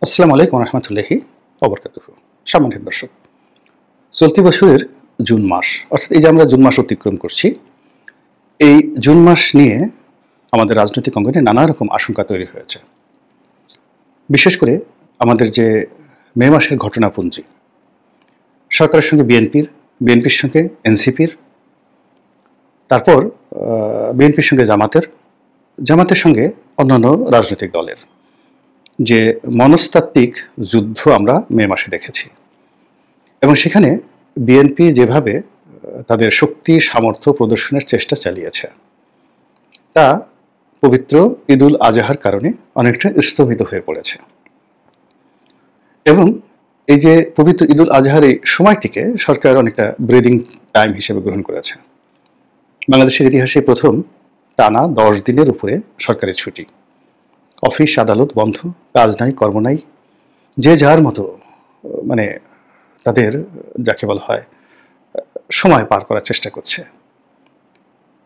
আসসালামু আলাইকুম রহমতুল্লাহি ওবরকাতুহু। সম্মানিত দর্শক, চলতি বছরের জুন মাস, অর্থাৎ এই যে আমরা জুন মাস অতিক্রম করছি, এই জুন মাস নিয়ে আমাদের রাজনৈতিক অঙ্গনে নানা রকম আশঙ্কা তৈরি হয়েছে। বিশেষ করে আমাদের যে মে মাসের ঘটনাপুঞ্জি, সরকারের সঙ্গে বিএনপির সঙ্গে এনসিপির, তারপর বিএনপির সঙ্গে জামাতের সঙ্গে অন্যান্য রাজনৈতিক দলের যে মনস্তাত্ত্বিক যুদ্ধ আমরা মে মাসে দেখেছি, এবং সেখানে বিএনপি যেভাবে তাদের শক্তি সামর্থ্য প্রদর্শনের চেষ্টা চালিয়েছে, তা পবিত্র ঈদুল আজহার কারণে অনেকটা স্থগিত হয়ে পড়েছে। এবং এই যে পবিত্র ঈদুল আজহার এই সময়টিকে সরকার অনেকটা ব্রিদিং টাইম হিসেবে গ্রহণ করেছে। বাংলাদেশের ইতিহাসে প্রথম টানা 10 দিনের উপরে সরকারি ছুটি, অফিস আদালত বন্ধ, কাজ নাই কর্ম নাই, যে যার মতো মানে তাদের যাকে বলা হয় সময় পার করার চেষ্টা করছে।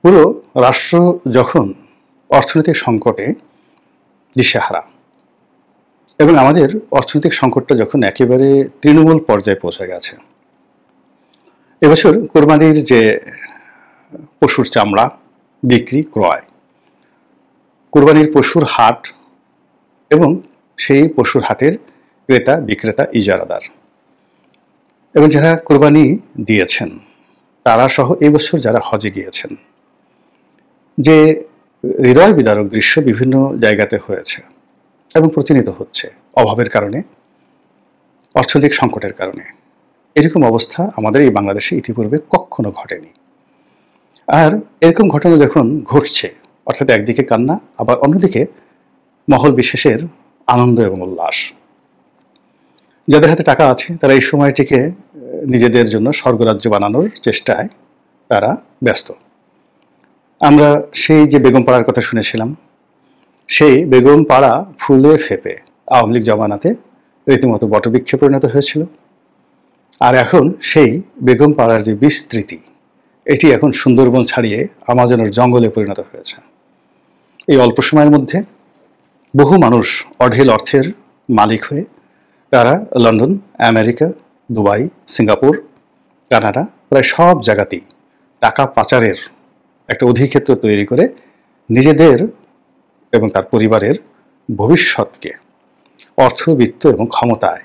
পুরো রাষ্ট্র যখন অর্থনৈতিক সংকটে দিশেহারা, এবং আমাদের অর্থনৈতিক সংকটটা যখন একেবারে তৃণমূল পর্যায়ে পৌঁছে গেছে, এবছর কোরবানির যে পশুর চামড়া বিক্রি ক্রয়, কোরবানির পশুর হাট এবং সেই পশুর হাটের ক্রেতা বিক্রেতা ইজারাদার এবং যারা কোরবানি দিয়েছেন তারা সহ এই বছর যারা হজে গিয়েছেন, যে হৃদয় বিদারক দৃশ্য বিভিন্ন জায়গাতে হয়েছে এবং প্রতিনিয়ত হচ্ছে অভাবের কারণে, অর্থনৈতিক সংকটের কারণে। এরকম অবস্থা আমাদের এই বাংলাদেশে ইতিপূর্বে কখনো ঘটেনি। আর এরকম ঘটনা যখন ঘটছে, অর্থাৎ একদিকে কান্না, আবার অন্যদিকে মহল বিশেষের আনন্দ এবং উল্লাস। যাদের হাতে টাকা আছে তারা এই সময়টিকে নিজেদের জন্য স্বর্গরাজ্য বানানোর চেষ্টায় তারা ব্যস্ত। আমরা সেই যে বেগম পাড়ার কথা শুনেছিলাম, সেই বেগম পাড়া ফুলে ফেপে আওয়ামী লীগ জমানাতে রীতিমতো বটবৃক্ষে পরিণত হয়েছিল। আর এখন সেই বেগম পাড়ার যে বিস্তৃতি, এটি এখন সুন্দরবন ছাড়িয়ে আমাজনের জঙ্গলে পরিণত হয়েছে। এই অল্প সময়ের মধ্যে বহু মানুষ অঢেল অর্থের মালিক হয়ে তারা London, America, Dubai, Singapore, Canada, প্রায় সব জায়গাতেই টাকা পাচারের একটা অধিক্ষেত্র তৈরি করে নিজেদের এবং তার পরিবারের ভবিষ্যৎকে অর্থবিত্ত এবং ক্ষমতায়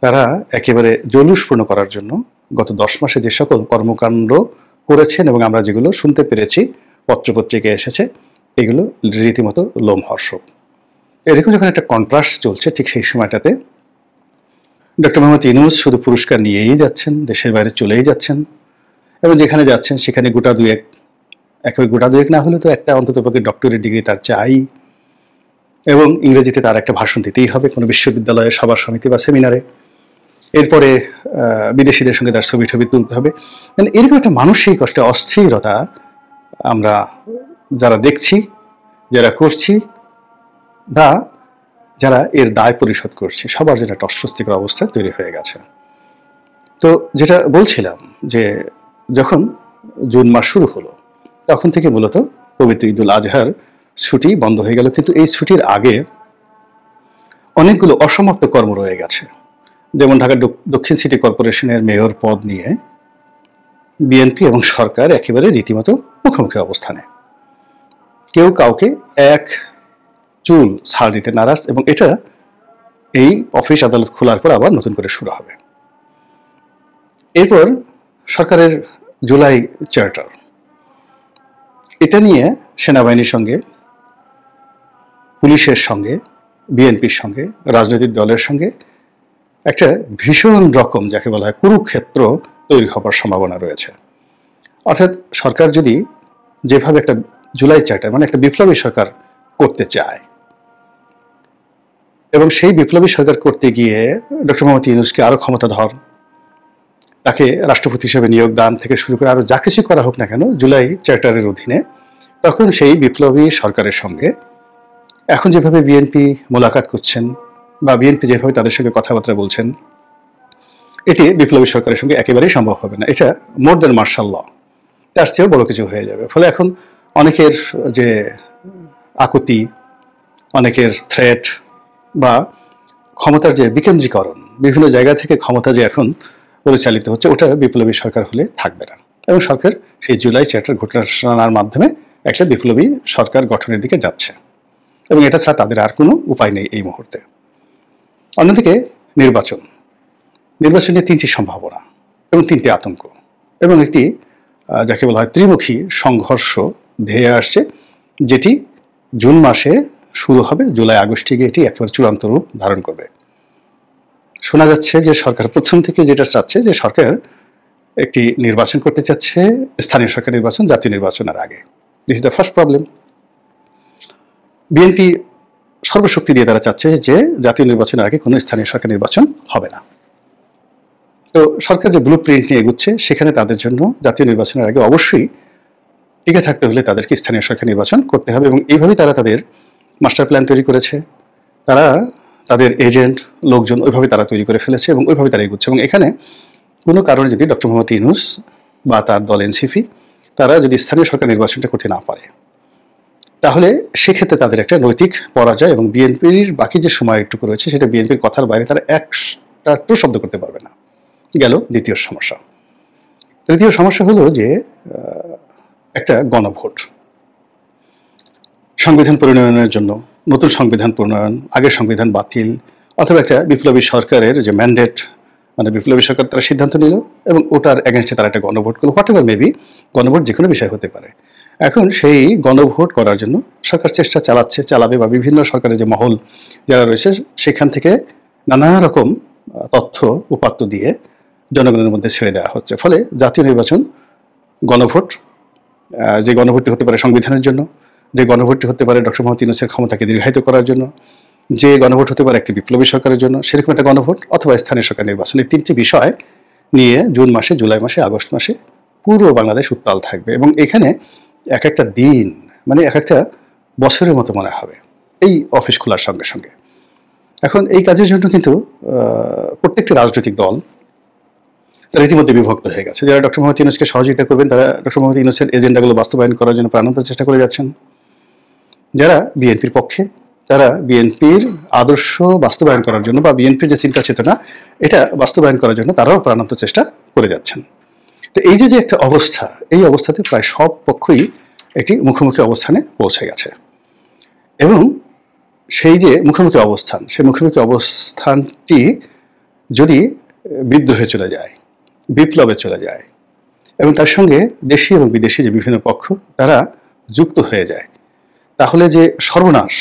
তারা একেবারে জৌলুসপূর্ণ করার জন্য গত 10 মাসে যে সকল কর্মকাণ্ড করেছেন এবং আমরা যেগুলো শুনতে পেরেছি, পত্রপত্রিকায় এসেছে, এগুলো রীতিমতো লোমহর্ষক। এরকম যখন একটা কন্ট্রাস্ট চলছে, ঠিক সেই সময়টাতে ডক্টর মোহাম্মদ ইউনূস শুধু পুরস্কার নিয়েই যাচ্ছেন, দেশের বাইরে চলেই যাচ্ছেন, এবং যেখানে যাচ্ছেন সেখানে একেবারে গোটা দুয়েক না হলে তো একটা অন্ততপক্ষে ডক্টরেট ডিগ্রি তার চাই, এবং ইংরেজিতে তার একটা ভাষণ দিতেই হবে কোনো বিশ্ববিদ্যালয়ের সভা সমিতি বা সেমিনারে। এরপরে বিদেশিদের সঙ্গে তার ছবি তুলতে হবে। মানে এরকম একটা মানসিক একটা অস্থিরতা আমরা যারা দেখছি, যারা করছি, বা যারা এর দায় পরিশোধ করছে, সবার জন্য একটা অস্বস্তিকর অবস্থা তৈরি হয়ে গেছে। তো যেটা বলছিলাম যে যখন জুন মাস শুরু হলো, তখন থেকে মূলত পবিত্র ঈদুল আজহার ছুটি বন্ধ হয়ে গেল। কিন্তু এই ছুটির আগে অনেকগুলো অসমাপ্ত কর্ম রয়ে গেছে। যেমন ঢাকা দক্ষিণ সিটি কর্পোরেশনের মেয়র পদ নিয়ে বিএনপি এবং সরকার একেবারে রীতিমতো মুখোমুখি অবস্থানে, কেউ কাউকে এক চুল ছাড় দিতে নারাজ, এবং এটা এই অফিস আদালত খোলার পর আবার নতুন করে শুরু হবে। এরপর সরকারের জুলাই চার্টার, এটা নিয়ে সেনাবাহিনীর সঙ্গে, পুলিশের সঙ্গে, বিএনপির সঙ্গে, রাজনৈতিক দলের সঙ্গে একটা ভীষণ রকম যাকে বলা হয় কুরুক্ষেত্র তৈরি হবার সম্ভাবনা রয়েছে। অর্থাৎ সরকার যদি যেভাবে একটা জুলাই চার্টার মানে একটা বিপ্লবী সরকার করতে চায়, এবং সেই বিপ্লবী সরকার করতে গিয়ে ডক্টর মোহাম্মদ ইউনূসকে আরো ক্ষমতাধর, তাকে রাষ্ট্রপতি হিসেবে নিয়োগ দান থেকে শুরু করে আরো যা কিছু করা হোক না কেন জুলাই চার্টারের অধীনে, তখন সেই বিপ্লবী সরকারের সঙ্গে এখন যেভাবে বিএনপি মোলাকাত করছেন বা বিএনপি যেভাবে তাদের সঙ্গে কথাবার্তা বলছেন, এটি বিপ্লবী সরকারের সঙ্গে একেবারেই সম্ভব হবে না। এটা মোর দ্যান মার্শাল ল, তার চেয়েও বড় কিছু হয়ে যাবে। ফলে এখন অনেকের যে আকুতি, অনেকের থ্রেট বা ক্ষমতার যে বিকেন্দ্রীকরণ, বিভিন্ন জায়গা থেকে ক্ষমতা যে এখন পরিচালিত হচ্ছে, ওটা বিপ্লবী সরকার হলে থাকবে না। এবং সরকার সেই জুলাই চ্যাপ্টার ঘোষণার মাধ্যমে একটা বিপ্লবী সরকার গঠনের দিকে যাচ্ছে, এবং এটা ছাড়া তাদের আর কোনো উপায় নেই এই মুহূর্তে। অন্যদিকে নির্বাচন নিয়ে তিনটি সম্ভাবনা এবং তিনটি আতঙ্ক, এবং একটি যাকে বলা হয় ত্রিমুখী সংঘর্ষ ধেয়ে আসছে, যেটি জুন মাসে শুরু হবে, জুলাই আগস্টে গিয়ে এটি একেবারে চূড়ান্ত রূপ ধারণ করবে। শোনা যাচ্ছে যে সরকার প্রথম থেকে যেটা চাচ্ছে, যে সরকার একটি নির্বাচন করতে চাচ্ছে, স্থানীয় সরকার নির্বাচন জাতীয় নির্বাচনের আগে। This is the first problem. BNP সর্বশক্তি দিয়ে তারা চাচ্ছে যে জাতীয় নির্বাচনের আগে কোনো স্থানীয় সরকার নির্বাচন হবে না। তো সরকার যে ব্লু প্রিন্ট নিয়ে এগুচ্ছে, সেখানে তাদের জন্য জাতীয় নির্বাচনের আগে অবশ্যই টিকে থাকতে হলে তাদেরকে স্থানীয় সরকার নির্বাচন করতে হবে, এবং এইভাবেই তারা তাদের মাস্টার প্ল্যান তৈরি করেছে। তারা তাদের এজেন্ট লোকজন ওইভাবে তারা তৈরি করে ফেলেছে, এবং ওইভাবে তারা এগুচ্ছে। এবং এখানে কোনো কারণে যদি ডক্টর মোহাম্মদ ইউনূস বা তার দল এনসিপি তারা যদি স্থানীয় সরকার নির্বাচনটা করতে না পারে, তাহলে সেক্ষেত্রে তাদের একটা নৈতিক পরাজয়, এবং বিএনপির বাকি যে সময় একটু রয়েছে সেটা বিএনপির কথার বাইরে তারা একটা টু শব্দ করতে পারবে না। গেল দ্বিতীয় সমস্যা। তৃতীয় সমস্যা হলো যে একটা গণভোট, সংবিধান প্রণয়নের জন্য নতুন সংবিধান প্রণয়ন, আগের সংবিধান বাতিল, অথবা একটা বিপ্লবী সরকারের যে ম্যান্ডেট, মানে বিপ্লবী সরকার তারা সিদ্ধান্ত নিল এবং ওটার এগেনস্টে তারা একটা গণভোট করলো, হোয়াট এভার মেবি, গণভোট যে কোনো বিষয় হতে পারে। এখন সেই গণভোট করার জন্য সরকার চেষ্টা চালাবে, বা বিভিন্ন সরকারের যে মহল যারা রয়েছে সেখান থেকে নানা রকম তথ্য উপাত্ত দিয়ে জনগণের মধ্যে ছেড়ে দেওয়া হচ্ছে। ফলে জাতীয় নির্বাচন, গণভোট, যে গণভোটটি হতে পারে সংবিধানের জন্য, যে গণভোটটি হতে পারে ডক্টর মোহাম্মদ ইউনূসের ক্ষমতাকে দীর্ঘায়িত করার জন্য, যে গণভোট হতে পারে একটি বিপ্লবী সরকারের জন্য, সেরকম একটা গণভোট, অথবা স্থানীয় সরকার নির্বাচন, এই তিনটি বিষয় নিয়ে জুন মাসে, জুলাই মাসে, আগস্ট মাসে পুরো বাংলাদেশ উত্তাল থাকবে। এবং এখানে এক একটা দিন মানে এক একটা বছরের মতো মনে হবে এই অফিস খোলার সঙ্গে সঙ্গে। এখন এই কাজের জন্য কিন্তু প্রত্যেকটি রাজনৈতিক দল তারা ইতিমধ্যে বিভক্ত হয়ে গেছে। যারা ডক্টর মোহাম্মদ ইউনূসকে সহযোগিতা করবেন, তারা ডক্টর মোহাম্মদ ইউনূসের এজেন্ডাগুলো বাস্তবায়ন করার জন্য প্রাণান্ত চেষ্টা করে যাচ্ছেন। যারা বিএনপির পক্ষে, তারা বিএনপির আদর্শ বাস্তবায়ন করার জন্য, বা বিএনপির যে চিন্তা চেতনা এটা বাস্তবায়ন করার জন্য তারাও প্রাণান্ত চেষ্টা করে যাচ্ছেন। তো এই যে একটা অবস্থা, এই অবস্থাতে প্রায় সব পক্ষই একটি মুখোমুখি অবস্থানে পৌঁছে গেছে। এবং সেই যে মুখোমুখি অবস্থান, সেই মুখোমুখি অবস্থানটি যদি বিদ্রোহে চলে যায়, বিপ্লবে চলে যায়, এবং তার সঙ্গে দেশি এবং বিদেশি যে বিভিন্ন পক্ষ তারা যুক্ত হয়ে যায়, তাহলে যে সর্বনাশ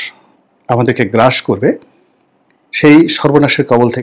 আমাদেরকে গ্রাস করবে, সেই সর্বনাশের কবল থেকে